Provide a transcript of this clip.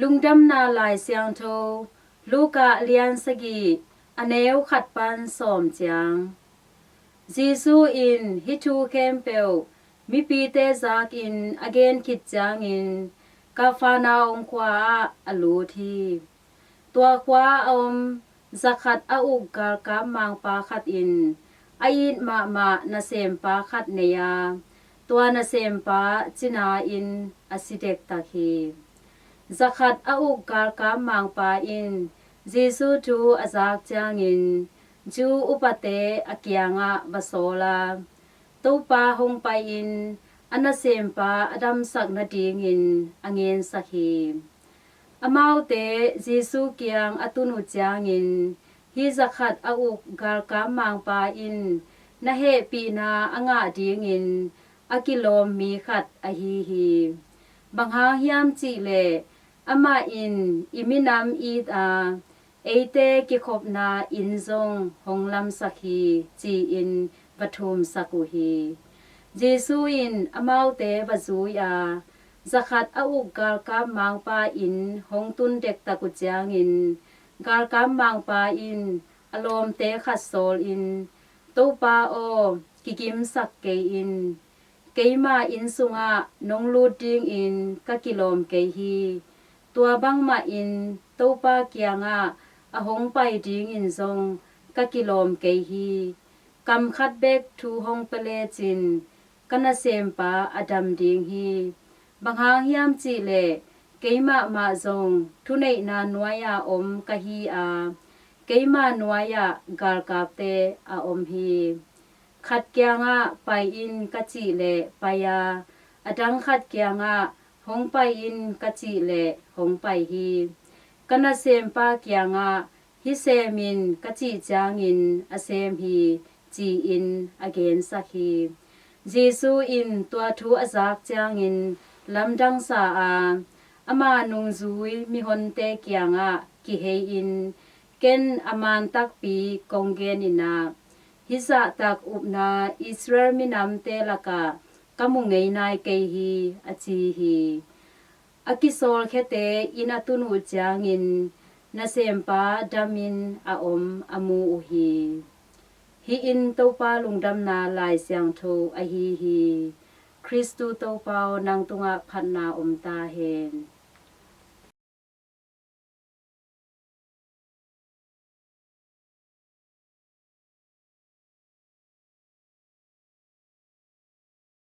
ลุงดำนาลายเสียงโทลูกะเลียนสกีอเนวขัดปันสอมจางจีซูอินฮิทูเคมเปลมิปีเตจากอินอเกนคิดจางอินกาฟานาองควาอลูทีตัวควาอมจักขัดอาอุกกาลกามมังปาขัดอินอายินมานาเซมปาขัดเนียตัวนาเซมปาจินาอินอสิเดกตาคีzakat a uk kal ka mang pa in jesu tu azak changin ju upate akyanga basola to pa hong pa in anasem pa adam sak na ding in angen sakhi amau te jesu kyang atunu changin hi zakat a uk kal ka mang pa in na he pi na anga ding in akilom mi khat a hi bangha hiam chi le ama in iminam id a eite ki khopna inzong honglam sakhi chi in pathum sakuhi jesu in amaute bazuya zakhat au gal ka mangpa in hongtun dek taku chiang in gal ka mangpa in alom te khat sol in topa o kikim sak ke in keima in sunga nonglu ding in ka kilom ke hiตัวบังมาอินตัวปาเกียงะอหงไปดิงอินซงกะกิโลมเกฮีกำคัดเบกทูหงเปเลจินกันนาเซมปาอดัมดิงฮีบังหางยามจีเลเกมามาซงทุเนนานวายาอมกะฮีอาเกมานวายากาลกาเตอาอมฮีขัดเกียงะไปอินกะจีเลปายาอดังขัดเกียงะหงไปอินกะจิเลหงไปฮีกันนาเซมปาเกียงะฮิเซมินกะจิจางอินอเซมฮีจีอินอเกนสักฮีเยซูอินตัวทูอจากจางอินลำดังสาอาอามานุงซุยมีหนเตเกียงะกิเฮอินเกนอามานตักปีกงเกนินาฮิสะตักอุบนาอิสราเอลมินำเตละกะkamu ngei nai ke hi achi hi akisol khete ina tunu changin na sempa damin a om amu hi hi in to pa lungdam na lai siang tho a hi christu to pa nang tunga phanna om ta hen